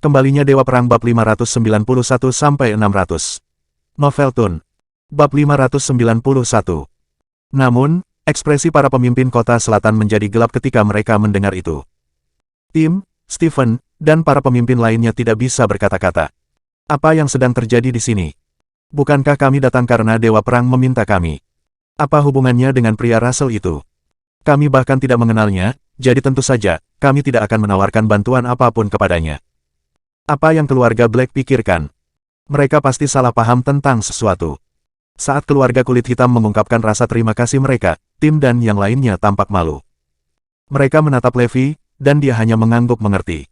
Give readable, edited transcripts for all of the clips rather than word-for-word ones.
Kembalinya Dewa Perang bab 591-600. Novel Tun. Bab 591. Namun, ekspresi para pemimpin kota selatan menjadi gelap ketika mereka mendengar itu. Tim, Stephen, dan para pemimpin lainnya tidak bisa berkata-kata. Apa yang sedang terjadi di sini? Bukankah kami datang karena Dewa Perang meminta kami? Apa hubungannya dengan pria Russell itu? Kami bahkan tidak mengenalnya, jadi tentu saja, kami tidak akan menawarkan bantuan apapun kepadanya. Apa yang keluarga Black pikirkan? Mereka pasti salah paham tentang sesuatu. Saat keluarga kulit hitam mengungkapkan rasa terima kasih mereka, Tim dan yang lainnya tampak malu. Mereka menatap Levi, dan dia hanya mengangguk mengerti.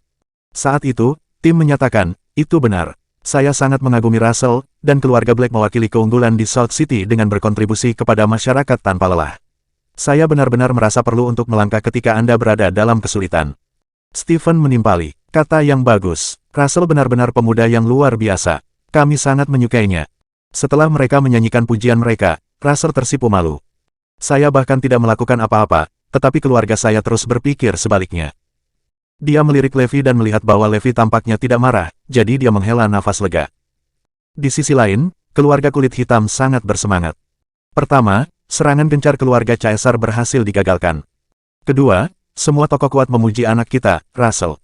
Saat itu, Tim menyatakan, itu benar. Saya sangat mengagumi Russell, dan keluarga Black mewakili keunggulan di South City dengan berkontribusi kepada masyarakat tanpa lelah. Saya benar-benar merasa perlu untuk melangkah ketika Anda berada dalam kesulitan. Stephen menimpali, kata yang bagus. Russell benar-benar pemuda yang luar biasa. Kami sangat menyukainya. Setelah mereka menyanyikan pujian mereka, Russell tersipu malu. Saya bahkan tidak melakukan apa-apa, tetapi keluarga saya terus berpikir sebaliknya. Dia melirik Levi dan melihat bahwa Levi tampaknya tidak marah, jadi dia menghela nafas lega. Di sisi lain, keluarga kulit hitam sangat bersemangat. Pertama, serangan gencar keluarga Caesar berhasil digagalkan. Kedua, semua tokoh kuat memuji anak kita, Russell.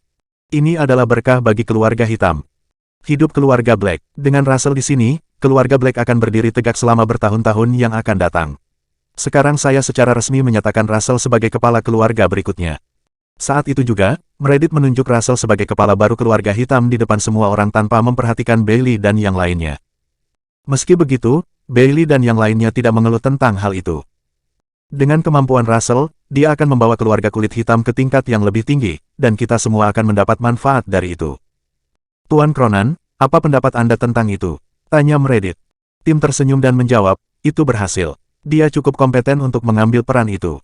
Ini adalah berkah bagi keluarga hitam. Hidup keluarga Black. Dengan Russell di sini, keluarga Black akan berdiri tegak selama bertahun-tahun yang akan datang. Sekarang saya secara resmi menyatakan Russell sebagai kepala keluarga berikutnya. Saat itu juga, Meredith menunjuk Russell sebagai kepala baru keluarga hitam di depan semua orang tanpa memperhatikan Bailey dan yang lainnya. Meski begitu, Bailey dan yang lainnya tidak mengeluh tentang hal itu. Dengan kemampuan Russell, dia akan membawa keluarga kulit hitam ke tingkat yang lebih tinggi, dan kita semua akan mendapat manfaat dari itu. Tuan Cronan, apa pendapat Anda tentang itu? Tanya Meredith. Tim tersenyum dan menjawab, itu berhasil. Dia cukup kompeten untuk mengambil peran itu.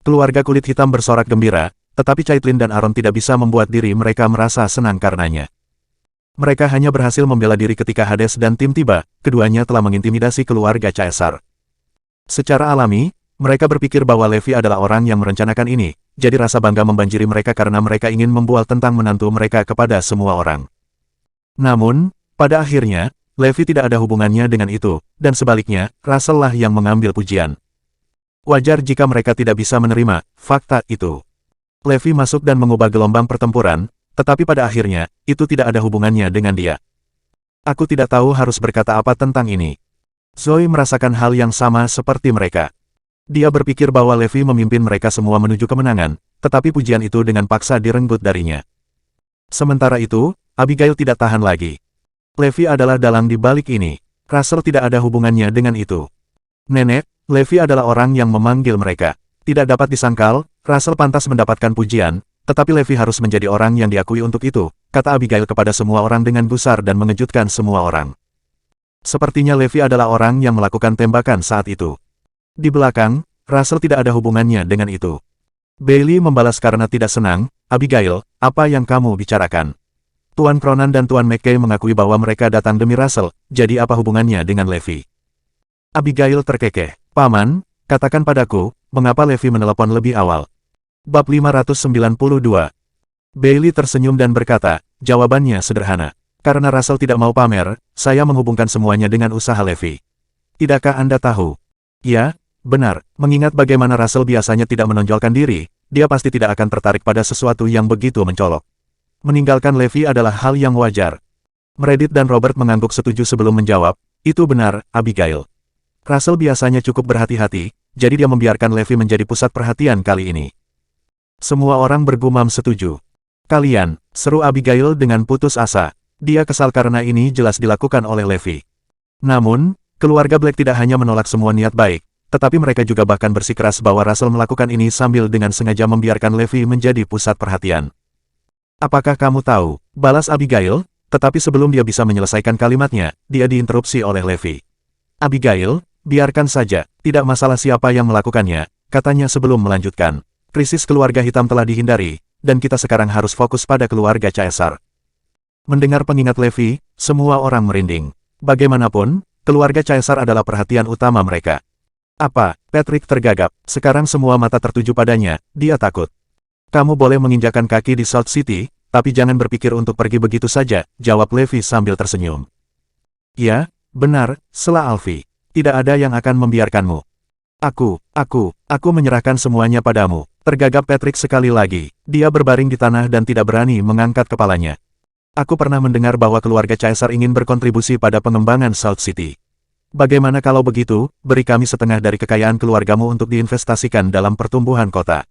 Keluarga kulit hitam bersorak gembira, tetapi Caitlin dan Aaron tidak bisa membuat diri mereka merasa senang karenanya. Mereka hanya berhasil membela diri ketika Hades dan Tim tiba, keduanya telah mengintimidasi keluarga Caesar. Secara alami, mereka berpikir bahwa Levi adalah orang yang merencanakan ini, jadi rasa bangga membanjiri mereka karena mereka ingin membual tentang menantu mereka kepada semua orang. Namun, pada akhirnya, Levi tidak ada hubungannya dengan itu, dan sebaliknya, Russell lah yang mengambil pujian. Wajar jika mereka tidak bisa menerima fakta itu. Levi masuk dan mengubah gelombang pertempuran, tetapi pada akhirnya, itu tidak ada hubungannya dengan dia. Aku tidak tahu harus berkata apa tentang ini. Zoe merasakan hal yang sama seperti mereka. Dia berpikir bahwa Levi memimpin mereka semua menuju kemenangan, tetapi pujian itu dengan paksa direnggut darinya. Sementara itu, Abigail tidak tahan lagi. Levi adalah dalang di balik ini. Russell tidak ada hubungannya dengan itu. Nenek, Levi adalah orang yang memanggil mereka. Tidak dapat disangkal, Russell pantas mendapatkan pujian, tetapi Levi harus menjadi orang yang diakui untuk itu, kata Abigail kepada semua orang dengan gusar dan mengejutkan semua orang. Sepertinya Levi adalah orang yang melakukan tembakan saat itu. Di belakang, Russell tidak ada hubungannya dengan itu. Bailey membalas karena tidak senang, Abigail, apa yang kamu bicarakan? Tuan Cronan dan Tuan McKay mengakui bahwa mereka datang demi Russell, jadi apa hubungannya dengan Levi? Abigail terkekeh, Paman, katakan padaku, mengapa Levi menelepon lebih awal? Bab 592. Bailey tersenyum dan berkata, jawabannya sederhana. Karena Russell tidak mau pamer, saya menghubungkan semuanya dengan usaha Levi. Tidakkah Anda tahu? Ya, benar, mengingat bagaimana Russell biasanya tidak menonjolkan diri, dia pasti tidak akan tertarik pada sesuatu yang begitu mencolok. Meninggalkan Levi adalah hal yang wajar. Meredith dan Robert mengangguk setuju sebelum menjawab, itu benar, Abigail. Russell biasanya cukup berhati-hati, jadi dia membiarkan Levi menjadi pusat perhatian kali ini. Semua orang bergumam setuju. Kalian, seru Abigail dengan putus asa. Dia kesal karena ini jelas dilakukan oleh Levi. Namun, keluarga Black tidak hanya menolak semua niat baik, tetapi mereka juga bahkan bersikeras bahwa Russell melakukan ini sambil dengan sengaja membiarkan Levi menjadi pusat perhatian. Apakah kamu tahu? Balas Abigail, tetapi sebelum dia bisa menyelesaikan kalimatnya, dia diinterupsi oleh Levi. Abigail, biarkan saja, tidak masalah siapa yang melakukannya, katanya sebelum melanjutkan. Krisis keluarga hitam telah dihindari, dan kita sekarang harus fokus pada keluarga Caesar. Mendengar pengingat Levi, semua orang merinding. Bagaimanapun, keluarga Caesar adalah perhatian utama mereka. Apa? Patrick tergagap. Sekarang semua mata tertuju padanya, dia takut. Kamu boleh menginjakan kaki di South City, tapi jangan berpikir untuk pergi begitu saja, jawab Levi sambil tersenyum. Ya, benar, sela Alfie. Tidak ada yang akan membiarkanmu. Aku menyerahkan semuanya padamu. Tergagap Patrick sekali lagi. Dia berbaring di tanah dan tidak berani mengangkat kepalanya. Aku pernah mendengar bahwa keluarga Caesar ingin berkontribusi pada pengembangan South City. Bagaimana kalau begitu, beri kami setengah dari kekayaan keluargamu untuk diinvestasikan dalam pertumbuhan kota.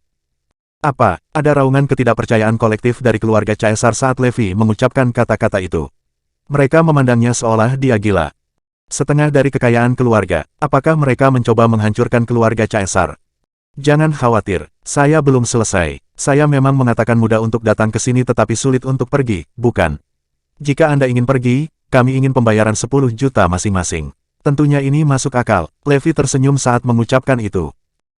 Apa? Ada raungan ketidakpercayaan kolektif dari keluarga Caesar saat Levi mengucapkan kata-kata itu. Mereka memandangnya seolah dia gila. Setengah dari kekayaan keluarga, apakah mereka mencoba menghancurkan keluarga Caesar? Jangan khawatir, saya belum selesai. Saya memang mengatakan mudah untuk datang ke sini tetapi sulit untuk pergi, bukan? Jika Anda ingin pergi, kami ingin pembayaran 10 juta masing-masing. Tentunya ini masuk akal. Levi tersenyum saat mengucapkan itu.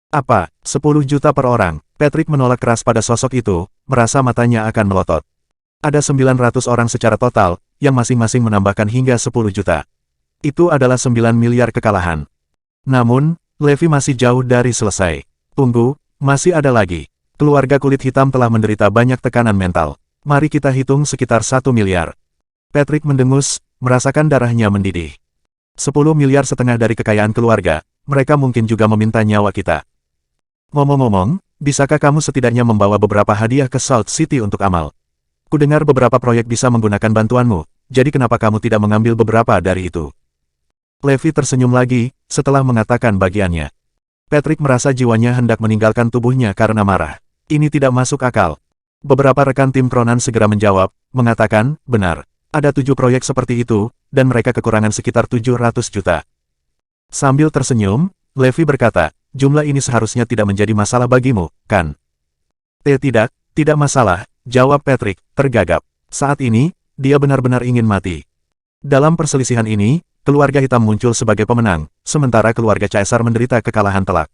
Apa, 10 juta per orang? Patrick menolak keras pada sosok itu, merasa matanya akan melotot. Ada 900 orang secara total, yang masing-masing menambahkan hingga 10 juta. Itu adalah 9 miliar kekalahan. Namun, Levi masih jauh dari selesai. Tunggu, masih ada lagi. Keluarga kulit hitam telah menderita banyak tekanan mental. Mari kita hitung sekitar 1 miliar. Patrick mendengus, merasakan darahnya mendidih. 10 miliar setengah dari kekayaan keluarga, mereka mungkin juga meminta nyawa kita. Ngomong-ngomong, bisakah kamu setidaknya membawa beberapa hadiah ke South City untuk amal? Kudengar beberapa proyek bisa menggunakan bantuanmu, jadi kenapa kamu tidak mengambil beberapa dari itu? Levi tersenyum lagi, setelah mengatakan bagiannya. Patrick merasa jiwanya hendak meninggalkan tubuhnya karena marah. Ini tidak masuk akal. Beberapa rekan tim Kronan segera menjawab, mengatakan, benar. Ada 7 proyek seperti itu, dan mereka kekurangan sekitar 700 juta. Sambil tersenyum, Levi berkata, jumlah ini seharusnya tidak menjadi masalah bagimu, kan? Tidak masalah, jawab Patrick, tergagap. Saat ini, dia benar-benar ingin mati. Dalam perselisihan ini, keluarga hitam muncul sebagai pemenang, sementara keluarga Caesar menderita kekalahan telak.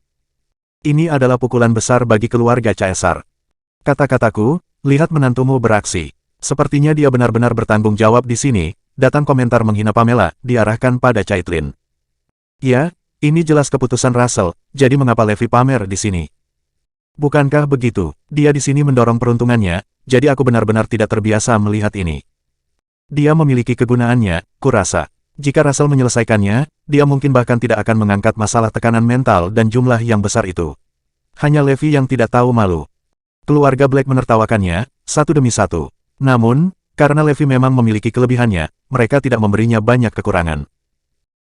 Ini adalah pukulan besar bagi keluarga Caesar. Kata-kataku, lihat menantumu beraksi. Sepertinya dia benar-benar bertanggung jawab di sini, datang komentar menghina Pamela, diarahkan pada Caitlin. Ya, ini jelas keputusan Russell, jadi mengapa Levi pamer di sini? Bukankah begitu, dia di sini mendorong peruntungannya, jadi aku benar-benar tidak terbiasa melihat ini. Dia memiliki kegunaannya, kurasa. Jika Russell menyelesaikannya, dia mungkin bahkan tidak akan mengangkat masalah tekanan mental dan jumlah yang besar itu. Hanya Levi yang tidak tahu malu. Keluarga Black menertawakannya, satu demi satu. Namun, karena Levi memang memiliki kelebihannya, mereka tidak memberinya banyak kekurangan.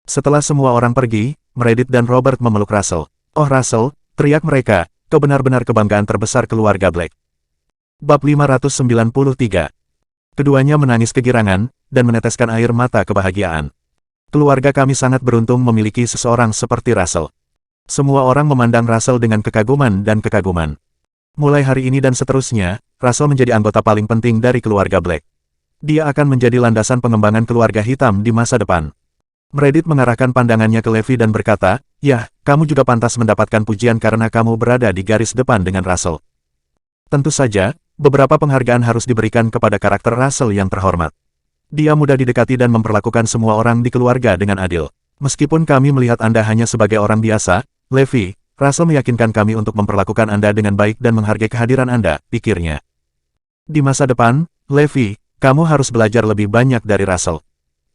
Setelah semua orang pergi, Meredith dan Robert memeluk Russell. Oh Russell, teriak mereka, kau benar-benar kebanggaan terbesar keluarga Black. Bab 593. Keduanya menangis kegirangan, dan meneteskan air mata kebahagiaan. Keluarga kami sangat beruntung memiliki seseorang seperti Russell. Semua orang memandang Russell dengan kekaguman dan kekaguman. Mulai hari ini dan seterusnya, Russell menjadi anggota paling penting dari keluarga Black. Dia akan menjadi landasan pengembangan keluarga hitam di masa depan. Meredith mengarahkan pandangannya ke Levi dan berkata, "Yah, kamu juga pantas mendapatkan pujian karena kamu berada di garis depan dengan Russell." Tentu saja, beberapa penghargaan harus diberikan kepada karakter Russell yang terhormat. Dia mudah didekati dan memperlakukan semua orang di keluarga dengan adil. Meskipun kami melihat Anda hanya sebagai orang biasa, Levi, Russell meyakinkan kami untuk memperlakukan Anda dengan baik dan menghargai kehadiran Anda, pikirnya. Di masa depan, Levi, kamu harus belajar lebih banyak dari Russell.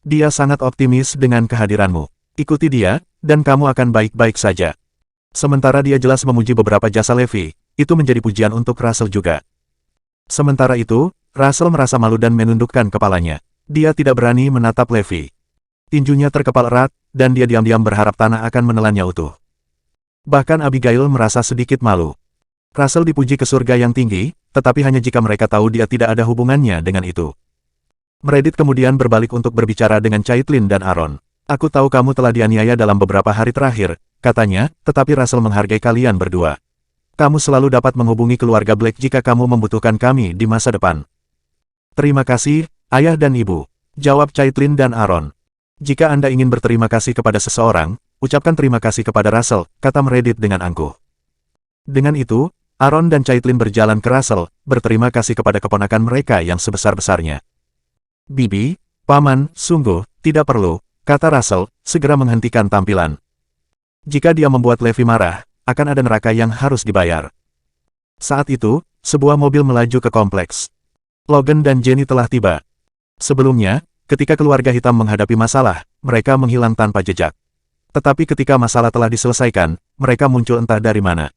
Dia sangat optimis dengan kehadiranmu. Ikuti dia, dan kamu akan baik-baik saja. Sementara dia jelas memuji beberapa jasa Levi, itu menjadi pujian untuk Russell juga. Sementara itu, Russell merasa malu dan menundukkan kepalanya. Dia tidak berani menatap Levi. Tinjunya terkepal erat, dan dia diam-diam berharap tanah akan menelannya utuh. Bahkan Abigail merasa sedikit malu. Russell dipuji ke surga yang tinggi, tetapi hanya jika mereka tahu dia tidak ada hubungannya dengan itu. Meredith kemudian berbalik untuk berbicara dengan Caitlin dan Aaron. Aku tahu kamu telah dianiaya dalam beberapa hari terakhir, katanya, tetapi Russell menghargai kalian berdua. Kamu selalu dapat menghubungi keluarga Black jika kamu membutuhkan kami di masa depan. Terima kasih, Ayah dan Ibu, jawab Caitlin dan Aaron. Jika Anda ingin berterima kasih kepada seseorang, ucapkan terima kasih kepada Russell, kata Meredith dengan angkuh. Dengan itu, Aaron dan Caitlin berjalan ke Russell, berterima kasih kepada keponakan mereka yang sebesar-besarnya. Bibi, Paman, sungguh, tidak perlu, kata Russell, segera menghentikan tampilan. Jika dia membuat Levi marah, akan ada neraka yang harus dibayar. Saat itu, sebuah mobil melaju ke kompleks. Logan dan Jenny telah tiba. Sebelumnya, ketika keluarga hitam menghadapi masalah, mereka menghilang tanpa jejak. Tetapi ketika masalah telah diselesaikan, mereka muncul entah dari mana.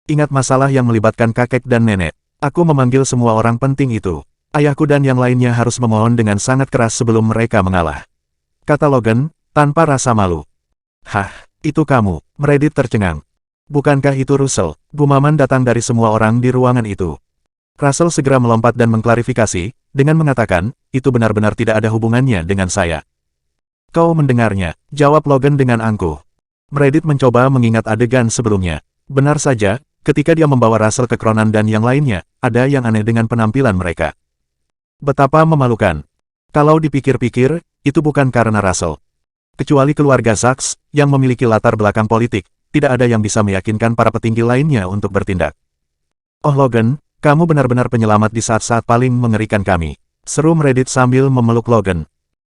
Ingat masalah yang melibatkan kakek dan nenek. Aku memanggil semua orang penting itu. Ayahku dan yang lainnya harus memohon dengan sangat keras sebelum mereka mengalah. Kata Logan, tanpa rasa malu. Hah, itu kamu, Meredith tercengang. Bukankah itu Russell? Gumaman datang dari semua orang di ruangan itu. Russell segera melompat dan mengklarifikasi, dengan mengatakan, itu benar-benar tidak ada hubungannya dengan saya. Kau mendengarnya, jawab Logan dengan angkuh. Meredith mencoba mengingat adegan sebelumnya. Benar saja, ketika dia membawa Russell ke Cronan dan yang lainnya, ada yang aneh dengan penampilan mereka. Betapa memalukan. Kalau dipikir-pikir, itu bukan karena Russell. Kecuali keluarga Sachs, yang memiliki latar belakang politik, tidak ada yang bisa meyakinkan para petinggi lainnya untuk bertindak. Oh Logan, kamu benar-benar penyelamat di saat-saat paling mengerikan kami. Seru Meredith sambil memeluk Logan.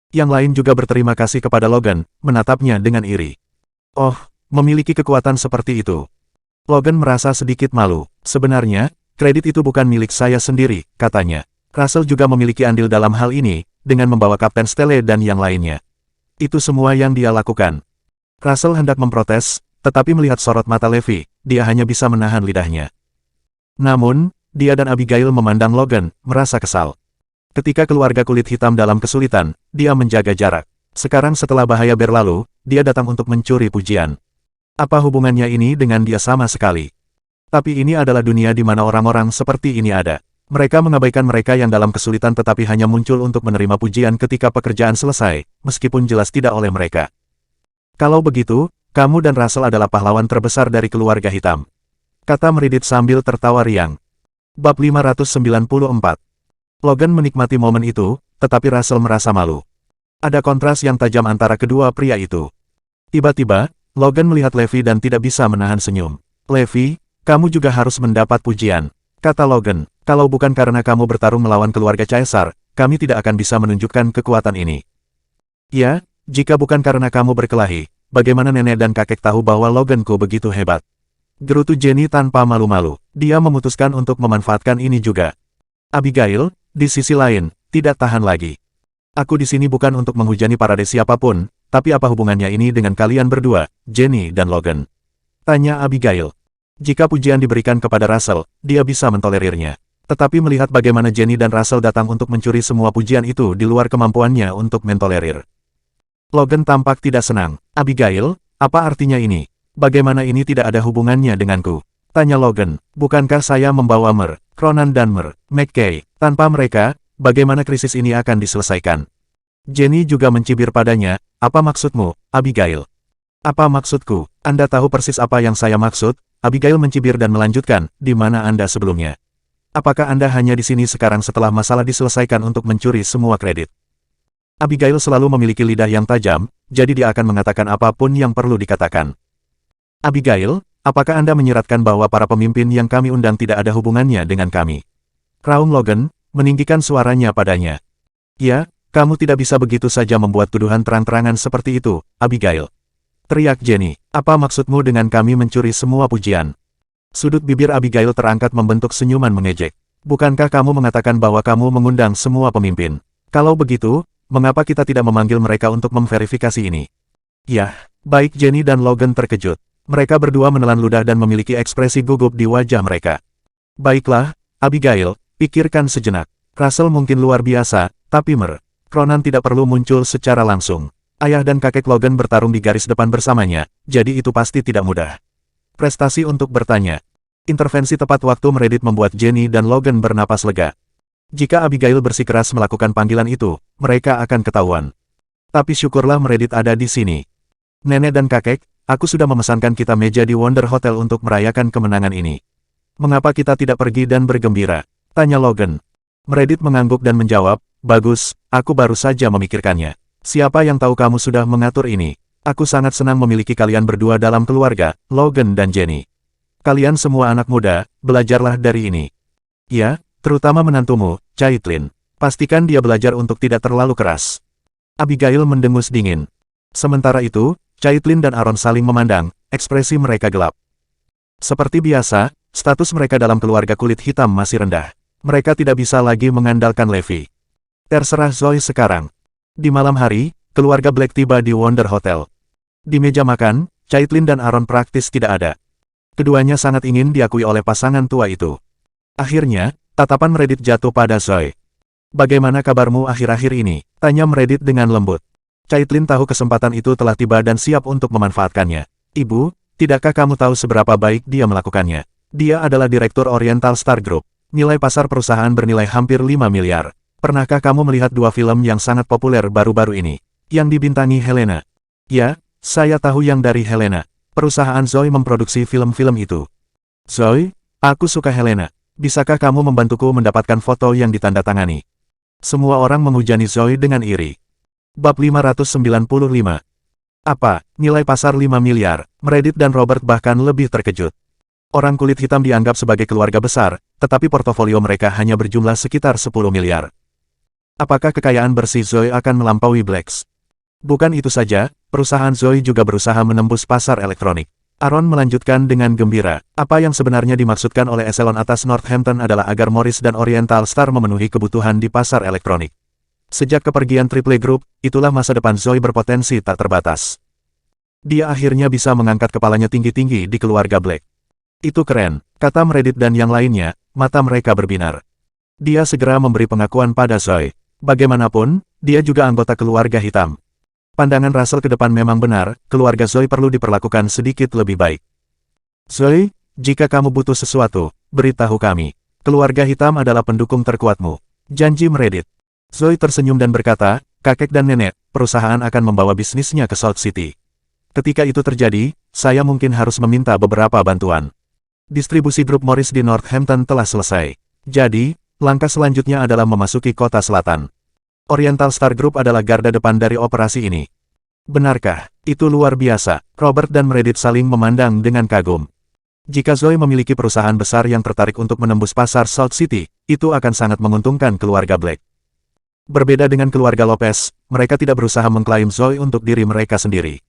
Yang lain juga berterima kasih kepada Logan, menatapnya dengan iri. Oh, memiliki kekuatan seperti itu. Logan merasa sedikit malu. Sebenarnya, kredit itu bukan milik saya sendiri, katanya. Russell juga memiliki andil dalam hal ini, dengan membawa Kapten Stelle dan yang lainnya. Itu semua yang dia lakukan. Russell hendak memprotes, tetapi melihat sorot mata Levi, dia hanya bisa menahan lidahnya. Namun, dia dan Abigail memandang Logan, merasa kesal. Ketika keluarga kulit hitam dalam kesulitan, dia menjaga jarak. Sekarang setelah bahaya berlalu, dia datang untuk mencuri pujian. Apa hubungannya ini dengan dia sama sekali? Tapi ini adalah dunia di mana orang-orang seperti ini ada. Mereka mengabaikan mereka yang dalam kesulitan tetapi hanya muncul untuk menerima pujian ketika pekerjaan selesai, meskipun jelas tidak oleh mereka. Kalau begitu, kamu dan Russell adalah pahlawan terbesar dari keluarga hitam. Kata Meredith sambil tertawa riang. Bab 594. Logan menikmati momen itu, tetapi Russell merasa malu. Ada kontras yang tajam antara kedua pria itu. Tiba-tiba, Logan melihat Levi dan tidak bisa menahan senyum. Levi, kamu juga harus mendapat pujian. Kata Logan, kalau bukan karena kamu bertarung melawan keluarga Caesar, kami tidak akan bisa menunjukkan kekuatan ini. Ya, jika bukan karena kamu berkelahi, bagaimana nenek dan kakek tahu bahwa Loganku begitu hebat? Gerutu Jenny tanpa malu-malu. Dia memutuskan untuk memanfaatkan ini juga. Abigail, di sisi lain, tidak tahan lagi. Aku di sini bukan untuk menghujani parade siapapun, tapi apa hubungannya ini dengan kalian berdua, Jenny dan Logan? Tanya Abigail. Jika pujian diberikan kepada Russell, dia bisa mentolerirnya. Tetapi melihat bagaimana Jenny dan Russell datang untuk mencuri semua pujian itu di luar kemampuannya untuk mentolerir. Logan tampak tidak senang. Abigail, apa artinya ini? Bagaimana ini tidak ada hubungannya denganku? Tanya Logan. Bukankah saya membawa Mer, Cronan dan McKay? Tanpa mereka, bagaimana krisis ini akan diselesaikan? Jenny juga mencibir padanya. Apa maksudmu, Abigail? Apa maksudku? Anda tahu persis apa yang saya maksud? Abigail mencibir dan melanjutkan, di mana Anda sebelumnya? Apakah Anda hanya di sini sekarang setelah masalah diselesaikan untuk mencuri semua kredit? Abigail selalu memiliki lidah yang tajam, jadi dia akan mengatakan apapun yang perlu dikatakan. Abigail, apakah Anda menyiratkan bahwa para pemimpin yang kami undang tidak ada hubungannya dengan kami? Raung Logan, meninggikan suaranya padanya. Ya, kamu tidak bisa begitu saja membuat tuduhan terang-terangan seperti itu, Abigail. Teriak Jenny, apa maksudmu dengan kami mencuri semua pujian? Sudut bibir Abigail terangkat membentuk senyuman mengejek. Bukankah kamu mengatakan bahwa kamu mengundang semua pemimpin? Kalau begitu, mengapa kita tidak memanggil mereka untuk memverifikasi ini? Yah, baik Jenny dan Logan terkejut. Mereka berdua menelan ludah dan memiliki ekspresi gugup di wajah mereka. Baiklah, Abigail, pikirkan sejenak. Russell mungkin luar biasa, tapi Cronan tidak perlu muncul secara langsung. Ayah dan kakek Logan bertarung di garis depan bersamanya, jadi itu pasti tidak mudah. Prestasi untuk bertanya. Intervensi tepat waktu Meredith membuat Jenny dan Logan bernapas lega. Jika Abigail bersikeras melakukan panggilan itu, mereka akan ketahuan. Tapi syukurlah Meredith ada di sini. Nenek dan kakek, aku sudah memesankan kita meja di Wonder Hotel untuk merayakan kemenangan ini. Mengapa kita tidak pergi dan bergembira? Tanya Logan. Meredith mengangguk dan menjawab, bagus, aku baru saja memikirkannya. Siapa yang tahu kamu sudah mengatur ini? Aku sangat senang memiliki kalian berdua dalam keluarga, Logan dan Jenny. Kalian semua anak muda, belajarlah dari ini. Ya, terutama menantumu, Caitlin. Pastikan dia belajar untuk tidak terlalu keras. Abigail mendengus dingin. Sementara itu, Caitlin dan Aaron saling memandang, ekspresi mereka gelap. Seperti biasa, status mereka dalam keluarga kulit hitam masih rendah. Mereka tidak bisa lagi mengandalkan Levi. Terserah Zoe sekarang. Di malam hari, keluarga Black tiba di Wonder Hotel. Di meja makan, Caitlin dan Aaron praktis tidak ada. Keduanya sangat ingin diakui oleh pasangan tua itu. Akhirnya, tatapan Meredith jatuh pada Zoe. "Bagaimana kabarmu akhir-akhir ini?" tanya Meredith dengan lembut. Caitlin tahu kesempatan itu telah tiba dan siap untuk memanfaatkannya. "Ibu, tidakkah kamu tahu seberapa baik dia melakukannya? Dia adalah direktur Oriental Star Group. Nilai pasar perusahaan bernilai hampir 5 miliar. Pernahkah kamu melihat 2 film yang sangat populer baru-baru ini? Yang dibintangi Helena." "Ya, saya tahu yang dari Helena. Perusahaan Zoe memproduksi film-film itu." "Zoe, aku suka Helena. Bisakah kamu membantuku mendapatkan foto yang ditandatangani?" Semua orang menghujani Zoe dengan iri. Bab 595. Apa, nilai pasar 5 miliar? Meredith dan Robert bahkan lebih terkejut. Orang kulit hitam dianggap sebagai keluarga besar, tetapi portofolio mereka hanya berjumlah sekitar 10 miliar. Apakah kekayaan bersih Zoe akan melampaui Blacks? Bukan itu saja, perusahaan Zoe juga berusaha menembus pasar elektronik. Aaron melanjutkan dengan gembira. Apa yang sebenarnya dimaksudkan oleh eselon atas Northampton adalah agar Morris dan Oriental Star memenuhi kebutuhan di pasar elektronik. Sejak kepergian Triple Group, itulah masa depan Zoe berpotensi tak terbatas. Dia akhirnya bisa mengangkat kepalanya tinggi-tinggi di keluarga Black. "Itu keren," kata Meredith dan yang lainnya, mata mereka berbinar. Dia segera memberi pengakuan pada Zoe. Bagaimanapun, dia juga anggota keluarga hitam. Pandangan Russell ke depan memang benar, keluarga Zoe perlu diperlakukan sedikit lebih baik. "Zoe, jika kamu butuh sesuatu, beritahu kami. Keluarga hitam adalah pendukung terkuatmu," janji Meredith. Zoe tersenyum dan berkata, "Kakek dan nenek, perusahaan akan membawa bisnisnya ke Salt City. Ketika itu terjadi, saya mungkin harus meminta beberapa bantuan. Distribusi grup Morris di Northampton telah selesai. Jadi, langkah selanjutnya adalah memasuki kota selatan. Oriental Star Group adalah garda depan dari operasi ini." "Benarkah? Itu luar biasa." Robert dan Meredith saling memandang dengan kagum. Jika Zoe memiliki perusahaan besar yang tertarik untuk menembus pasar Salt City, itu akan sangat menguntungkan keluarga Black. Berbeda dengan keluarga Lopez, mereka tidak berusaha mengklaim Zoe untuk diri mereka sendiri.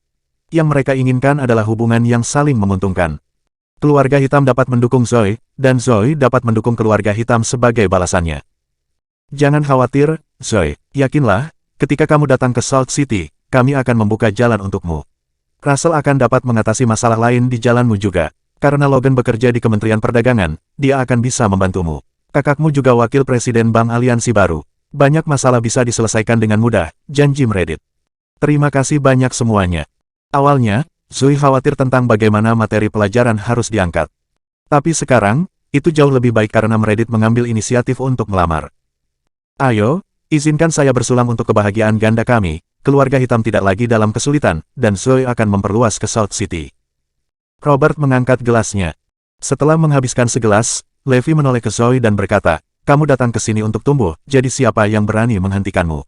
Yang mereka inginkan adalah hubungan yang saling menguntungkan. Keluarga hitam dapat mendukung Zoe, dan Zoe dapat mendukung keluarga hitam sebagai balasannya. "Jangan khawatir, Zoe. Yakinlah, ketika kamu datang ke Salt City, kami akan membuka jalan untukmu. Russell akan dapat mengatasi masalah lain di jalanmu juga. Karena Logan bekerja di Kementerian Perdagangan, dia akan bisa membantumu. Kakakmu juga wakil presiden Bank Aliansi Baru. Banyak masalah bisa diselesaikan dengan mudah," janji Meredith. "Terima kasih banyak semuanya." Awalnya, Zoe khawatir tentang bagaimana materi pelajaran harus diangkat. Tapi sekarang, itu jauh lebih baik karena Meredith mengambil inisiatif untuk melamar. "Ayo, izinkan saya bersulang untuk kebahagiaan ganda kami, keluarga hitam tidak lagi dalam kesulitan, dan Zoe akan memperluas ke South City." Robert mengangkat gelasnya. Setelah menghabiskan segelas, Levi menoleh ke Zoe dan berkata, "Kamu datang ke sini untuk tumbuh, jadi siapa yang berani menghentikanmu?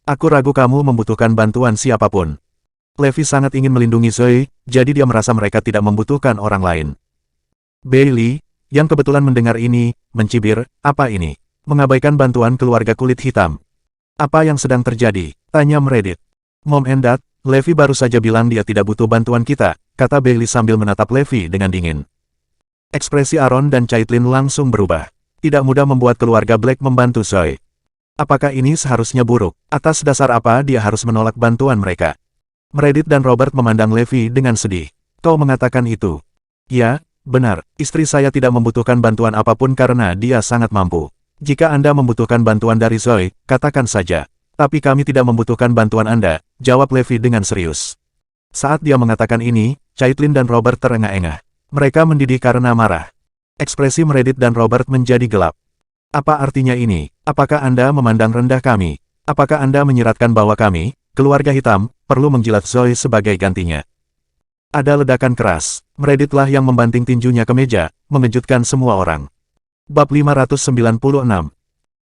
Aku ragu kamu membutuhkan bantuan siapapun." Levi sangat ingin melindungi Zoe, jadi dia merasa mereka tidak membutuhkan orang lain. Bailey, yang kebetulan mendengar ini, mencibir, "Apa ini? Mengabaikan bantuan keluarga kulit hitam. Apa yang sedang terjadi?" tanya Meredith. "Mom and Dad, Levi baru saja bilang dia tidak butuh bantuan kita," kata Bailey sambil menatap Levi dengan dingin. Ekspresi Aaron dan Caitlin langsung berubah. Tidak mudah membuat keluarga Black membantu Zoe. Apakah ini seharusnya buruk? Atas dasar apa dia harus menolak bantuan mereka? Meredith dan Robert memandang Levi dengan sedih. "Kau mengatakan itu?" "Ya, benar. Istri saya tidak membutuhkan bantuan apapun karena dia sangat mampu. Jika Anda membutuhkan bantuan dari Zoe, katakan saja. Tapi kami tidak membutuhkan bantuan Anda," jawab Levi dengan serius. Saat dia mengatakan ini, Caitlin dan Robert terengah-engah. Mereka mendidih karena marah. Ekspresi Meredith dan Robert menjadi gelap. "Apa artinya ini? Apakah Anda memandang rendah kami? Apakah Anda menyiratkan bahwa kami, keluarga hitam, perlu menjilat Zoe sebagai gantinya?" Ada ledakan keras. Meredithlah yang membanting tinjunya ke meja, mengejutkan semua orang. Bab 596.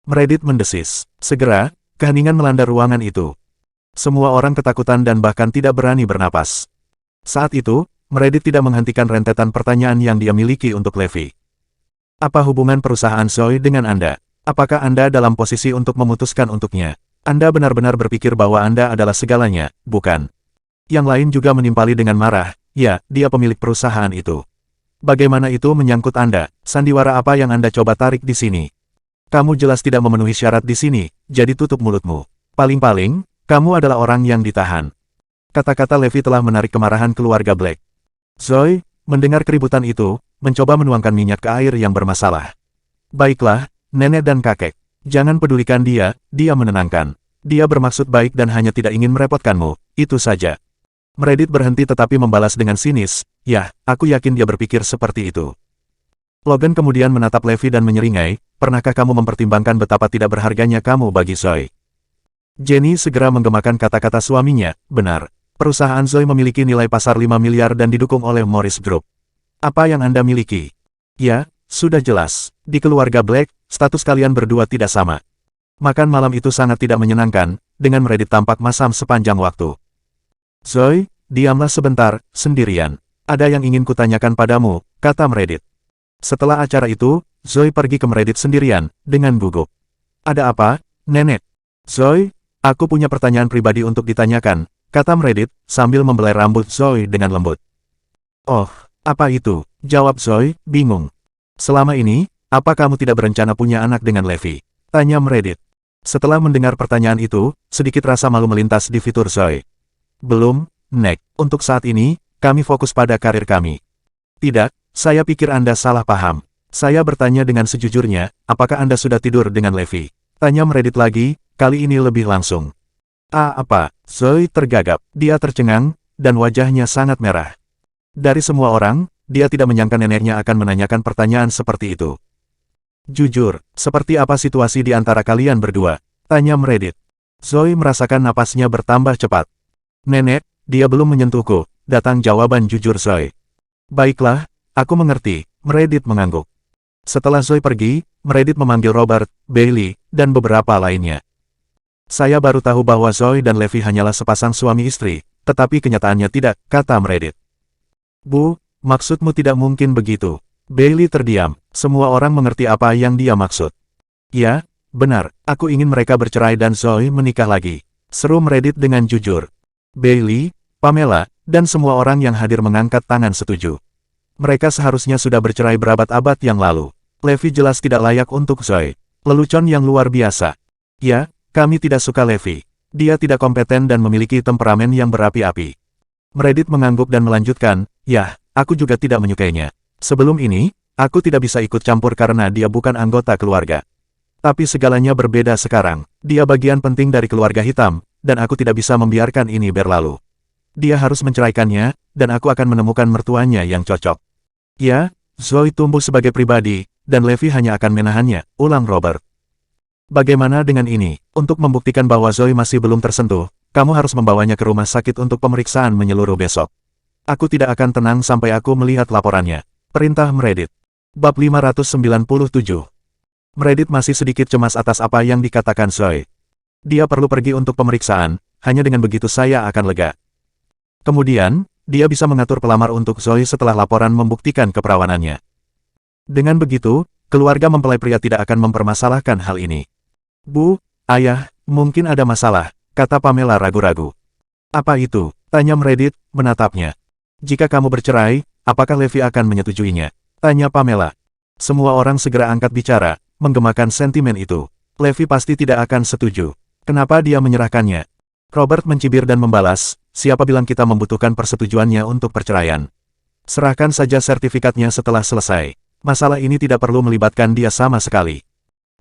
Meredith mendesis. Segera, keheningan melanda ruangan itu. Semua orang ketakutan dan bahkan tidak berani bernapas. Saat itu, Meredith tidak menghentikan rentetan pertanyaan yang dia miliki untuk Levi. "Apa hubungan perusahaan Zoe dengan Anda? Apakah Anda dalam posisi untuk memutuskan untuknya? Anda benar-benar berpikir bahwa Anda adalah segalanya, bukan?" Yang lain juga menimpali dengan marah. "Ya, dia pemilik perusahaan itu. Bagaimana itu menyangkut Anda? Sandiwara apa yang Anda coba tarik di sini?" Kamu jelas tidak memenuhi syarat di sini, jadi tutup mulutmu. Paling-paling, kamu adalah orang yang ditahan. Kata-kata Levi telah menarik kemarahan keluarga Black. Zoe, mendengar keributan itu, mencoba menuangkan minyak ke air yang bermasalah. Baiklah, nenek dan kakek. Jangan pedulikan dia menenangkan. Dia bermaksud baik dan hanya tidak ingin merepotkanmu, itu saja. Meredith berhenti tetapi membalas dengan sinis, ya, aku yakin dia berpikir seperti itu. Logan kemudian menatap Levi dan menyeringai, pernahkah kamu mempertimbangkan betapa tidak berharganya kamu bagi Zoe? Jenny segera menggemakan kata-kata suaminya, benar. Perusahaan Zoe memiliki nilai pasar 5 miliar dan didukung oleh Morris Group. Apa yang Anda miliki? Ya, sudah jelas. Di keluarga Black, status kalian berdua tidak sama. Makan malam itu sangat tidak menyenangkan, dengan Meredith tampak masam sepanjang waktu. Zoe, diamlah sebentar, sendirian. Ada yang ingin kutanyakan padamu, kata Meredith. Setelah acara itu, Zoe pergi ke Meredith sendirian, dengan gugup. Ada apa, nenek? Zoe, aku punya pertanyaan pribadi untuk ditanyakan, kata Meredith, sambil membelai rambut Zoe dengan lembut. Oh, apa itu? Jawab Zoe, bingung. Selama ini, apa kamu tidak berencana punya anak dengan Levi? Tanya Meredith. Setelah mendengar pertanyaan itu, sedikit rasa malu melintas di fitur Zoe. Belum, Nek. Untuk saat ini, kami fokus pada karir kami. Tidak, saya pikir Anda salah paham. Saya bertanya dengan sejujurnya, apakah Anda sudah tidur dengan Levi? Tanya Meredith lagi, kali ini lebih langsung. Apa? Zoe tergagap. Dia tercengang, dan wajahnya sangat merah. Dari semua orang, dia tidak menyangka neneknya akan menanyakan pertanyaan seperti itu. Jujur, seperti apa situasi di antara kalian berdua? Tanya Meredith. Zoe merasakan napasnya bertambah cepat. Nenek, dia belum menyentuhku, datang jawaban jujur Zoe. Baiklah, aku mengerti, Meredith mengangguk. Setelah Zoe pergi, Meredith memanggil Robert, Bailey, dan beberapa lainnya. Saya baru tahu bahwa Zoe dan Levi hanyalah sepasang suami istri, tetapi kenyataannya tidak, kata Meredith. Bu, maksudmu tidak mungkin begitu. Bailey terdiam, semua orang mengerti apa yang dia maksud. Ya, benar, aku ingin mereka bercerai dan Zoe menikah lagi. Seru Meredith dengan jujur. Bailey, Pamela, dan semua orang yang hadir mengangkat tangan setuju. Mereka seharusnya sudah bercerai berabad-abad yang lalu. Levi jelas tidak layak untuk Zoe. Lelucon yang luar biasa. Ya, kami tidak suka Levi. Dia tidak kompeten dan memiliki temperamen yang berapi-api. Meredith mengangguk dan melanjutkan, ya, aku juga tidak menyukainya. Sebelum ini, aku tidak bisa ikut campur karena dia bukan anggota keluarga. Tapi segalanya berbeda sekarang. Dia bagian penting dari keluarga hitam, dan aku tidak bisa membiarkan ini berlalu. Dia harus menceraikannya, dan aku akan menemukan mertuanya yang cocok. Ya, Zoe tumbuh sebagai pribadi, dan Levi hanya akan menahannya, ulang Robert. Bagaimana dengan ini? Untuk membuktikan bahwa Zoe masih belum tersentuh, kamu harus membawanya ke rumah sakit untuk pemeriksaan menyeluruh besok. Aku tidak akan tenang sampai aku melihat laporannya. Perintah Meredith. Bab 597. Meredith masih sedikit cemas atas apa yang dikatakan Zoe. Dia perlu pergi untuk pemeriksaan, hanya dengan begitu saya akan lega. Kemudian, dia bisa mengatur pelamar untuk Zoe setelah laporan membuktikan keperawanannya. Dengan begitu, keluarga mempelai pria tidak akan mempermasalahkan hal ini. Bu, ayah, mungkin ada masalah, kata Pamela ragu-ragu. Apa itu? Tanya Meredith, menatapnya. Jika kamu bercerai, apakah Levi akan menyetujuinya? Tanya Pamela. Semua orang segera angkat bicara, menggemakan sentimen itu. Levi pasti tidak akan setuju. Kenapa dia menyerahkannya? Robert mencibir dan membalas, siapa bilang kita membutuhkan persetujuannya untuk perceraian? Serahkan saja sertifikatnya setelah selesai. Masalah ini tidak perlu melibatkan dia sama sekali.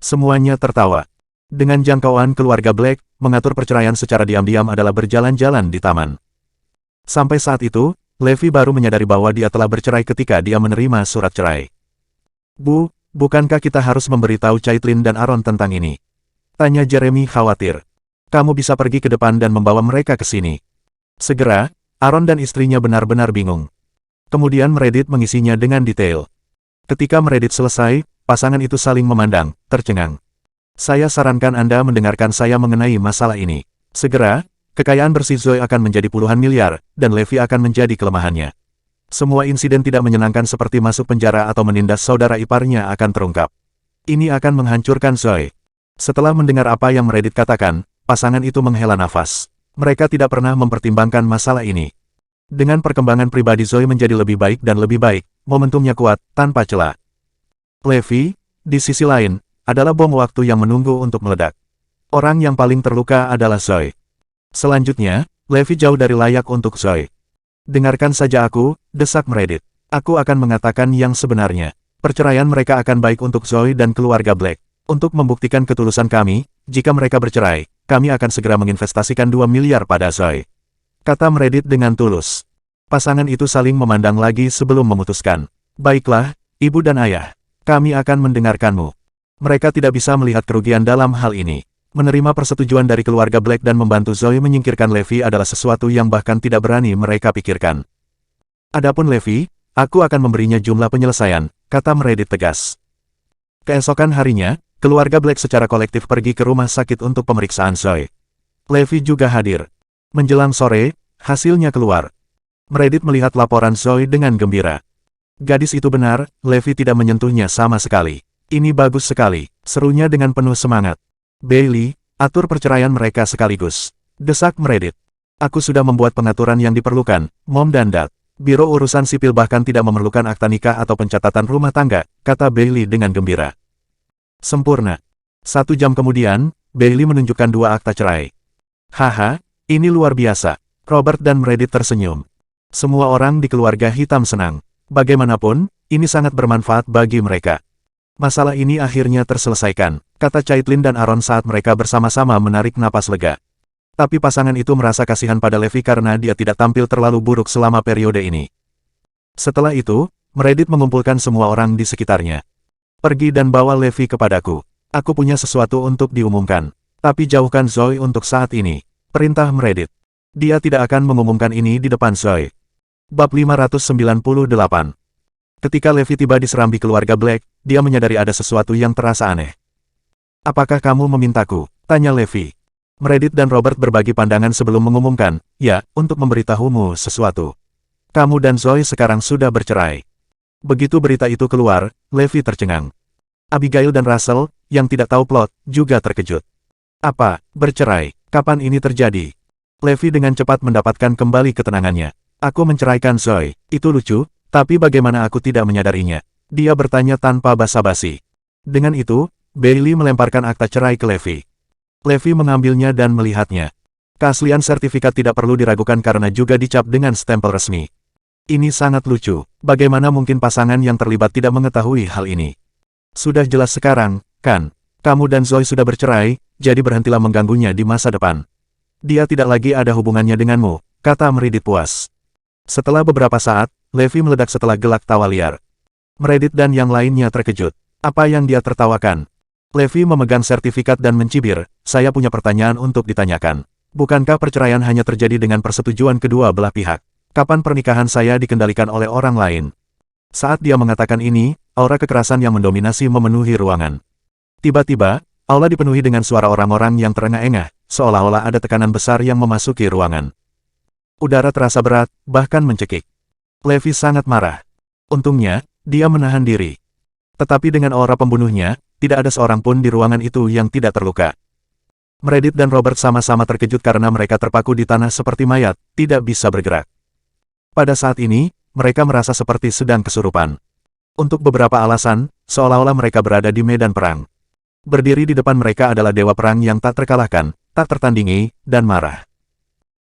Semuanya tertawa. Dengan jangkauan keluarga Black, mengatur perceraian secara diam-diam adalah berjalan-jalan di taman. Sampai saat itu, Levi baru menyadari bahwa dia telah bercerai ketika dia menerima surat cerai. Bu, bukankah kita harus memberitahu Caitlin dan Aaron tentang ini? Tanya Jeremy khawatir. Kamu bisa pergi ke depan dan membawa mereka ke sini. Segera, Aaron dan istrinya benar-benar bingung. Kemudian Meredith mengisinya dengan detail. Ketika Meredith selesai, pasangan itu saling memandang, tercengang. Saya sarankan Anda mendengarkan saya mengenai masalah ini. Segera, kekayaan bersih Zoe akan menjadi puluhan miliar, dan Levi akan menjadi kelemahannya. Semua insiden tidak menyenangkan seperti masuk penjara atau menindas saudara iparnya akan terungkap. Ini akan menghancurkan Zoe. Setelah mendengar apa yang Meredith katakan, pasangan itu menghela nafas. Mereka tidak pernah mempertimbangkan masalah ini. Dengan perkembangan pribadi Zoe menjadi lebih baik dan lebih baik, momentumnya kuat, tanpa celah. Levi, di sisi lain, adalah bom waktu yang menunggu untuk meledak. Orang yang paling terluka adalah Zoe. Selanjutnya, Levi jauh dari layak untuk Zoe. Dengarkan saja aku, desak Meredith. Aku akan mengatakan yang sebenarnya. Perceraian mereka akan baik untuk Zoe dan keluarga Black. Untuk membuktikan ketulusan kami, jika mereka bercerai, kami akan segera menginvestasikan 2 miliar pada Zoe. Kata Meredith dengan tulus. Pasangan itu saling memandang lagi sebelum memutuskan. Baiklah, ibu dan ayah. Kami akan mendengarkanmu. Mereka tidak bisa melihat kerugian dalam hal ini. Menerima persetujuan dari keluarga Black dan membantu Zoe menyingkirkan Levi adalah sesuatu yang bahkan tidak berani mereka pikirkan. Adapun Levi, aku akan memberinya jumlah penyelesaian, kata Meredith tegas. Keesokan harinya, keluarga Black secara kolektif pergi ke rumah sakit untuk pemeriksaan Zoe. Levi juga hadir. Menjelang sore, hasilnya keluar. Meredith melihat laporan Zoe dengan gembira. Gadis itu benar, Levi tidak menyentuhnya sama sekali. Ini bagus sekali, serunya dengan penuh semangat. Bailey, atur perceraian mereka sekaligus. Desak Meredith. Aku sudah membuat pengaturan yang diperlukan, Mom dan Dad. Biro urusan sipil bahkan tidak memerlukan akta nikah atau pencatatan rumah tangga, kata Bailey dengan gembira. Sempurna. 1 jam kemudian, Bailey menunjukkan 2 akta cerai. Haha, ini luar biasa. Robert dan Meredith tersenyum. Semua orang di keluarga hitam senang. Bagaimanapun, ini sangat bermanfaat bagi mereka. Masalah ini akhirnya terselesaikan, kata Caitlin dan Aaron saat mereka bersama-sama menarik napas lega. Tapi pasangan itu merasa kasihan pada Levi karena dia tidak tampil terlalu buruk selama periode ini. Setelah itu, Meredith mengumpulkan semua orang di sekitarnya. Pergi dan bawa Levi kepadaku. Aku punya sesuatu untuk diumumkan. Tapi jauhkan Zoe untuk saat ini. Perintah Meredith. Dia tidak akan mengumumkan ini di depan Zoe. Bab 598. Ketika Levi tiba di serambi keluarga Black, dia menyadari ada sesuatu yang terasa aneh. Apakah kamu memintaku? Tanya Levi. Meredith dan Robert berbagi pandangan sebelum mengumumkan, ya, untuk memberitahumu sesuatu. Kamu dan Zoe sekarang sudah bercerai. Begitu berita itu keluar, Levi tercengang. Abigail dan Russell, yang tidak tahu plot, juga terkejut. Apa, bercerai? Kapan ini terjadi? Levi dengan cepat mendapatkan kembali ketenangannya. Aku menceraikan Zoe, itu lucu, tapi bagaimana aku tidak menyadarinya? Dia bertanya tanpa basa-basi. Dengan itu, Bailey melemparkan akta cerai ke Levi. Levi mengambilnya dan melihatnya. Keaslian sertifikat tidak perlu diragukan karena juga dicap dengan stempel resmi. Ini sangat lucu, bagaimana mungkin pasangan yang terlibat tidak mengetahui hal ini? Sudah jelas sekarang, kan? Kamu dan Zoe sudah bercerai, jadi berhentilah mengganggunya di masa depan. Dia tidak lagi ada hubungannya denganmu, kata Meredith puas. Setelah beberapa saat, Levi meledak setelah gelak tawa liar. Meredith dan yang lainnya terkejut. Apa yang dia tertawakan? Levi memegang sertifikat dan mencibir, saya punya pertanyaan untuk ditanyakan. Bukankah perceraian hanya terjadi dengan persetujuan kedua belah pihak? Kapan pernikahan saya dikendalikan oleh orang lain? Saat dia mengatakan ini, aura kekerasan yang mendominasi memenuhi ruangan. Tiba-tiba, aula dipenuhi dengan suara orang-orang yang terengah-engah, seolah-olah ada tekanan besar yang memasuki ruangan. Udara terasa berat, bahkan mencekik. Levi sangat marah. Untungnya, dia menahan diri. Tetapi dengan aura pembunuhnya, tidak ada seorang pun di ruangan itu yang tidak terluka. Meredith dan Robert sama-sama terkejut karena mereka terpaku di tanah seperti mayat, tidak bisa bergerak. Pada saat ini, mereka merasa seperti sedang kesurupan. Untuk beberapa alasan, seolah-olah mereka berada di medan perang. Berdiri di depan mereka adalah dewa perang yang tak terkalahkan, tak tertandingi, dan marah.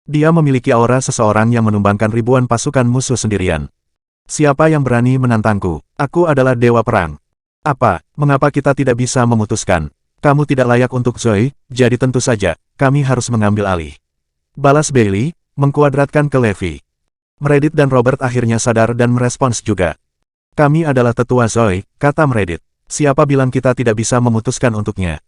Dia memiliki aura seseorang yang menumbangkan ribuan pasukan musuh sendirian. Siapa yang berani menantangku? Aku adalah dewa perang. Apa, mengapa kita tidak bisa memutuskan? Kamu tidak layak untuk Zoe, jadi tentu saja, kami harus mengambil alih. Balas Bailey, mengkuadratkan ke Levi. Meredith dan Robert akhirnya sadar dan merespons juga. Kami adalah tetua Zoe, kata Meredith. Siapa bilang kita tidak bisa memutuskan untuknya?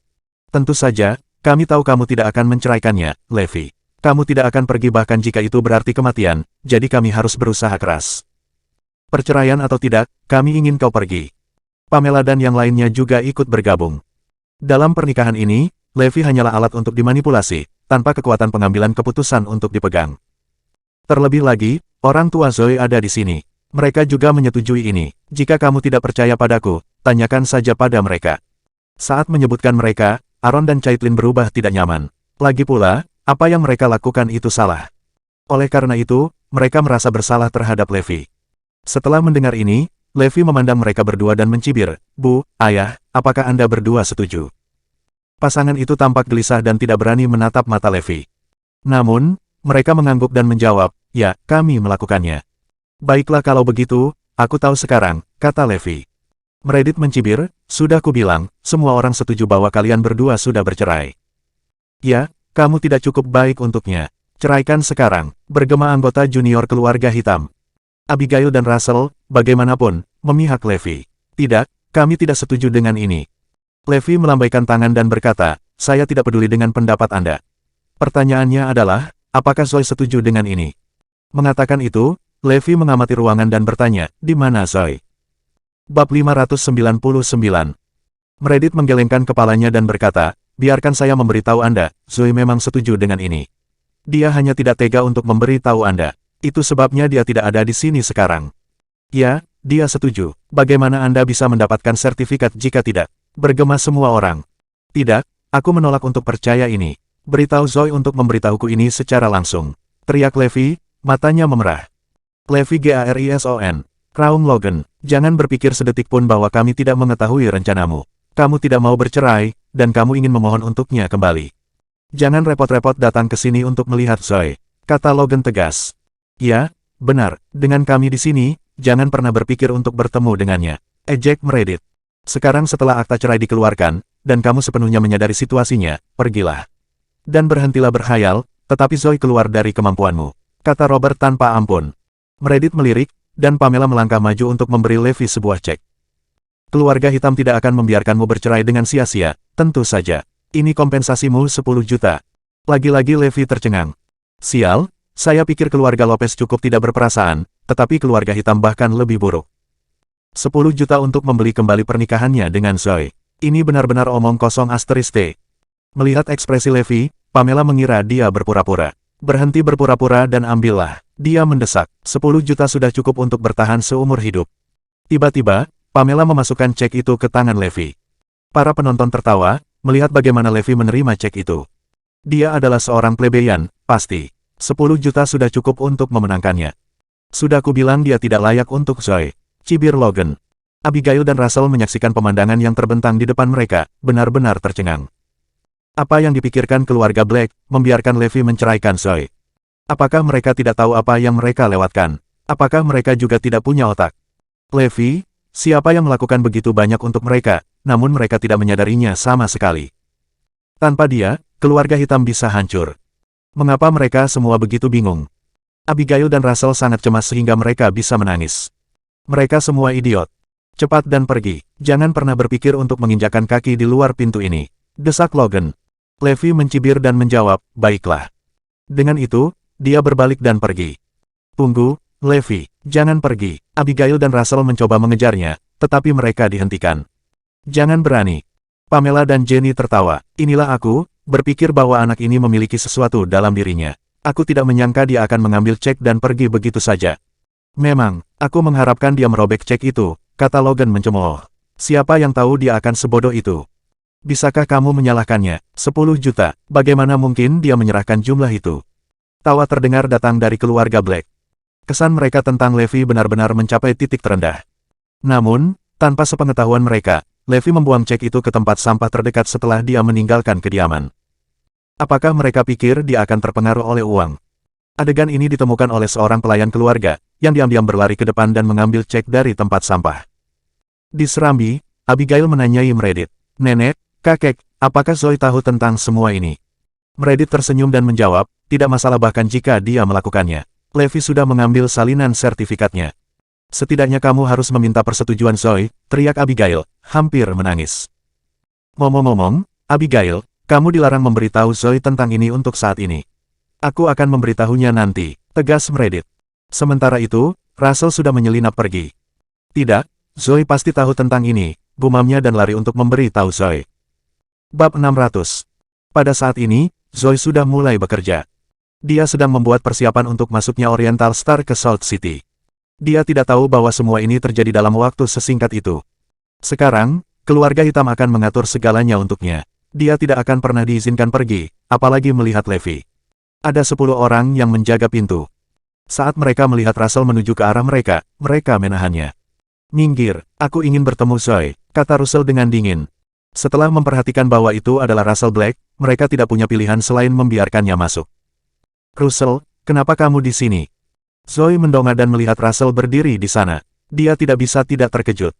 Tentu saja, kami tahu kamu tidak akan menceraikannya, Levi. Kamu tidak akan pergi bahkan jika itu berarti kematian, jadi kami harus berusaha keras. Perceraian atau tidak, kami ingin kau pergi. Pamela dan yang lainnya juga ikut bergabung. Dalam pernikahan ini, Levi hanyalah alat untuk dimanipulasi, tanpa kekuatan pengambilan keputusan untuk dipegang. Terlebih lagi, orang tua Zoe ada di sini. Mereka juga menyetujui ini. Jika kamu tidak percaya padaku, tanyakan saja pada mereka. Saat menyebutkan mereka, Aaron dan Caitlin berubah tidak nyaman. Lagi pula, apa yang mereka lakukan itu salah. Oleh karena itu, mereka merasa bersalah terhadap Levi. Setelah mendengar ini, Levi memandang mereka berdua dan mencibir, "Bu, Ayah, apakah Anda berdua setuju?" Pasangan itu tampak gelisah dan tidak berani menatap mata Levi. Namun, mereka mengangguk dan menjawab, "Ya, kami melakukannya." "Baiklah kalau begitu, aku tahu sekarang," kata Levi. Meredith mencibir, "Sudah kubilang, semua orang setuju bahwa kalian berdua sudah bercerai." "Ya, kamu tidak cukup baik untuknya. Ceraikan sekarang," bergema anggota junior keluarga hitam. Abigail dan Russell, bagaimanapun, memihak Levi. "Tidak, kami tidak setuju dengan ini." Levi melambaikan tangan dan berkata, "Saya tidak peduli dengan pendapat Anda." Pertanyaannya adalah, apakah Zoe setuju dengan ini? Mengatakan itu, Levi mengamati ruangan dan bertanya, "Di mana Zoe?" Bab 599. Meredith menggelengkan kepalanya dan berkata, "Biarkan saya memberitahu Anda, Zoe memang setuju dengan ini. Dia hanya tidak tega untuk memberitahu Anda. Itu sebabnya dia tidak ada di sini sekarang." "Ya, dia setuju. Bagaimana Anda bisa mendapatkan sertifikat jika tidak?" bergema semua orang. "Tidak, aku menolak untuk percaya ini. Beritahu Zoe untuk memberitahuku ini secara langsung," teriak Levi, matanya memerah. "Levi Garrison, Crown Logan, jangan berpikir sedetik pun bahwa kami tidak mengetahui rencanamu. Kamu tidak mau bercerai, dan kamu ingin memohon untuknya kembali. Jangan repot-repot datang ke sini untuk melihat Zoe," kata Logan tegas. "Ya, benar, dengan kami di sini, jangan pernah berpikir untuk bertemu dengannya," ejek Meredith. "Sekarang setelah akta cerai dikeluarkan, dan kamu sepenuhnya menyadari situasinya, pergilah. Dan berhentilah berkhayal, tetapi Zoe keluar dari kemampuanmu," kata Robert tanpa ampun. Meredith melirik, dan Pamela melangkah maju untuk memberi Levi sebuah cek. "Keluarga hitam tidak akan membiarkanmu bercerai dengan sia-sia, tentu saja. Ini kompensasimu 10 juta. Lagi-lagi Levi tercengang. "Sial, saya pikir keluarga Lopez cukup tidak berperasaan, tetapi keluarga hitam bahkan lebih buruk. 10 juta untuk membeli kembali pernikahannya dengan Zoe. Ini benar-benar omong kosong asterisk T." Melihat ekspresi Levi, Pamela mengira dia berpura-pura. "Berhenti berpura-pura dan ambillah," dia mendesak. 10 juta sudah cukup untuk bertahan seumur hidup. Tiba-tiba, Pamela memasukkan cek itu ke tangan Levi. Para penonton tertawa, melihat bagaimana Levi menerima cek itu. Dia adalah seorang plebeyan, pasti. 10 juta sudah cukup untuk memenangkannya. "Sudah kubilang dia tidak layak untuk Zoe," cibir Logan. Abigail dan Russell menyaksikan pemandangan yang terbentang di depan mereka, benar-benar tercengang. Apa yang dipikirkan keluarga Black, membiarkan Levi menceraikan Zoe? Apakah mereka tidak tahu apa yang mereka lewatkan? Apakah mereka juga tidak punya otak? Levi, siapa yang melakukan begitu banyak untuk mereka, namun mereka tidak menyadarinya sama sekali. Tanpa dia, keluarga hitam bisa hancur. Mengapa mereka semua begitu bingung? Abigail dan Russell sangat cemas sehingga mereka bisa menangis. "Mereka semua idiot. Cepat dan pergi. Jangan pernah berpikir untuk menginjakkan kaki di luar pintu ini," desak Logan. Levi mencibir dan menjawab, "Baiklah." Dengan itu, dia berbalik dan pergi. "Tunggu, Levi, jangan pergi." Abigail dan Russell mencoba mengejarnya, tetapi mereka dihentikan. "Jangan berani." Pamela dan Jenny tertawa. "Inilah aku, berpikir bahwa anak ini memiliki sesuatu dalam dirinya. Aku tidak menyangka dia akan mengambil cek dan pergi begitu saja." "Memang, aku mengharapkan dia merobek cek itu," kata Logan mencemooh. "Siapa yang tahu dia akan sebodoh itu? Bisakah kamu menyalahkannya? 10 juta, bagaimana mungkin dia menyerahkan jumlah itu?" Tawa terdengar datang dari keluarga Black. Kesan mereka tentang Levi benar-benar mencapai titik terendah. Namun, tanpa sepengetahuan mereka, Levi membuang cek itu ke tempat sampah terdekat setelah dia meninggalkan kediaman. Apakah mereka pikir dia akan terpengaruh oleh uang? Adegan ini ditemukan oleh seorang pelayan keluarga, yang diam-diam berlari ke depan dan mengambil cek dari tempat sampah. Di serambi, Abigail menanyai Meredith, "Nenek, kakek, apakah Zoe tahu tentang semua ini?" Meredith tersenyum dan menjawab, "Tidak masalah bahkan jika dia melakukannya. Levi sudah mengambil salinan sertifikatnya." "Setidaknya kamu harus meminta persetujuan Zoe," teriak Abigail, hampir menangis. "Ngomong-ngomong, Abigail, kamu dilarang memberitahu Zoe tentang ini untuk saat ini. Aku akan memberitahunya nanti," tegas Meredith. Sementara itu, Russell sudah menyelinap pergi. "Tidak, Zoe pasti tahu tentang ini," gumamnya dan lari untuk memberitahu Zoe. Bab 600. Pada saat ini, Zoe sudah mulai bekerja. Dia sedang membuat persiapan untuk masuknya Oriental Star ke Salt City. Dia tidak tahu bahwa semua ini terjadi dalam waktu sesingkat itu. Sekarang, keluarga hitam akan mengatur segalanya untuknya. Dia tidak akan pernah diizinkan pergi, apalagi melihat Levi. Ada 10 orang yang menjaga pintu. Saat mereka melihat Russell menuju ke arah mereka, mereka menahannya. Minggir, aku ingin bertemu Zoe, kata Russell dengan dingin. Setelah memperhatikan bahwa itu adalah Russell Black, mereka tidak punya pilihan selain membiarkannya masuk. Russell, kenapa kamu di sini? Zoe mendongak dan melihat Russell berdiri di sana. Dia tidak bisa tidak terkejut.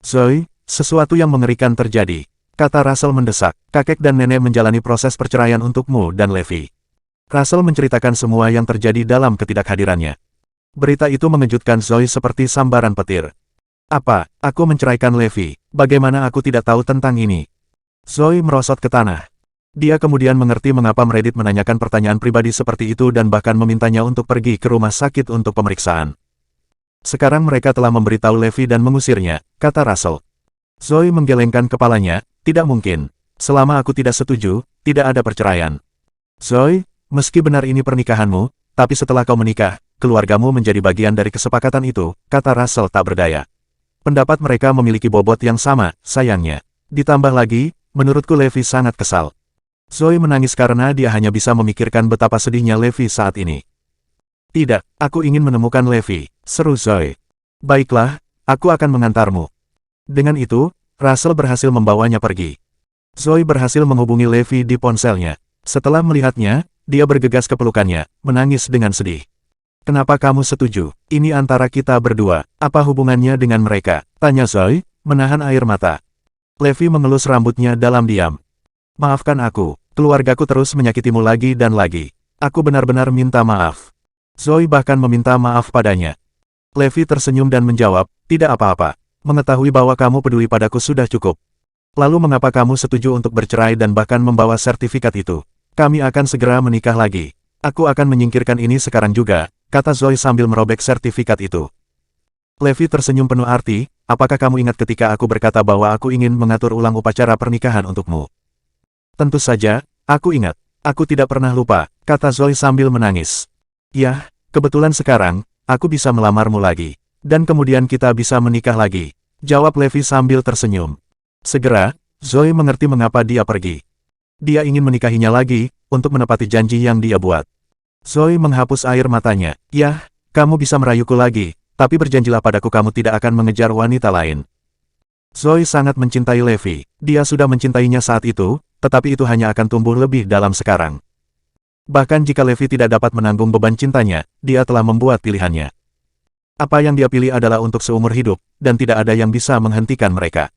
Zoe, sesuatu yang mengerikan terjadi, kata Russell mendesak. Kakek dan nenek menjalani proses perceraian untukmu dan Levi. Russell menceritakan semua yang terjadi dalam ketidakhadirannya. Berita itu mengejutkan Zoe seperti sambaran petir. Apa, aku menceraikan Levi? Bagaimana aku tidak tahu tentang ini? Zoe merosot ke tanah. Dia kemudian mengerti mengapa Meredith menanyakan pertanyaan pribadi seperti itu dan bahkan memintanya untuk pergi ke rumah sakit untuk pemeriksaan. Sekarang mereka telah memberitahu Levi dan mengusirnya, kata Russell. Zoe menggelengkan kepalanya, tidak mungkin. Selama aku tidak setuju, tidak ada perceraian. Zoe, meski benar ini pernikahanmu, tapi setelah kau menikah, keluargamu menjadi bagian dari kesepakatan itu, kata Russell tak berdaya. Pendapat mereka memiliki bobot yang sama, sayangnya. Ditambah lagi, menurutku Levi sangat kesal. Zoe menangis karena dia hanya bisa memikirkan betapa sedihnya Levi saat ini. Tidak, aku ingin menemukan Levi, seru Zoe. Baiklah, aku akan mengantarmu. Dengan itu, Russell berhasil membawanya pergi. Zoe berhasil menghubungi Levi di ponselnya. Setelah melihatnya, dia bergegas ke pelukannya, menangis dengan sedih. Kenapa kamu setuju? Ini antara kita berdua. Apa hubungannya dengan mereka? Tanya Zoe, menahan air mata. Levi mengelus rambutnya dalam diam. Maafkan aku, keluargaku terus menyakitimu lagi dan lagi. Aku benar-benar minta maaf. Zoe bahkan meminta maaf padanya. Levi tersenyum dan menjawab, tidak apa-apa. Mengetahui bahwa kamu peduli padaku sudah cukup. Lalu mengapa kamu setuju untuk bercerai dan bahkan membawa sertifikat itu? Kami akan segera menikah lagi. Aku akan menyingkirkan ini sekarang juga, kata Zoe sambil merobek sertifikat itu. Levi tersenyum penuh arti, apakah kamu ingat ketika aku berkata bahwa aku ingin mengatur ulang upacara pernikahan untukmu? Tentu saja, aku ingat. Aku tidak pernah lupa, kata Zoe sambil menangis. Yah, kebetulan sekarang, aku bisa melamarmu lagi. Dan kemudian kita bisa menikah lagi, jawab Levi sambil tersenyum. Segera, Zoe mengerti mengapa dia pergi. Dia ingin menikahinya lagi, untuk menepati janji yang dia buat. Zoe menghapus air matanya. Yah, kamu bisa merayuku lagi, tapi berjanjilah padaku kamu tidak akan mengejar wanita lain. Zoe sangat mencintai Levi. Dia sudah mencintainya saat itu, tetapi itu hanya akan tumbuh lebih dalam sekarang. Bahkan jika Levi tidak dapat menanggung beban cintanya, dia telah membuat pilihannya. Apa yang dia pilih adalah untuk seumur hidup, dan tidak ada yang bisa menghentikan mereka.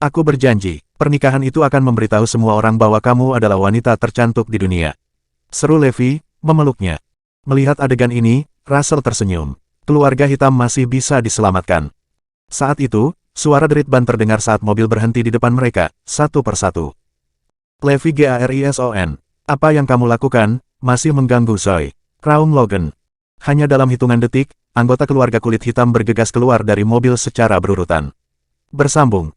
Aku berjanji, pernikahan itu akan memberitahu semua orang bahwa kamu adalah wanita tercantik di dunia. Seru Levi, memeluknya. Melihat adegan ini, Russell tersenyum. Keluarga hitam masih bisa diselamatkan. Saat itu, suara derit ban terdengar saat mobil berhenti di depan mereka, satu persatu. Levi Garrison, apa yang kamu lakukan, masih mengganggu Zoe. Raung Logan. Hanya dalam hitungan detik, anggota keluarga kulit hitam bergegas keluar dari mobil secara berurutan. Bersambung.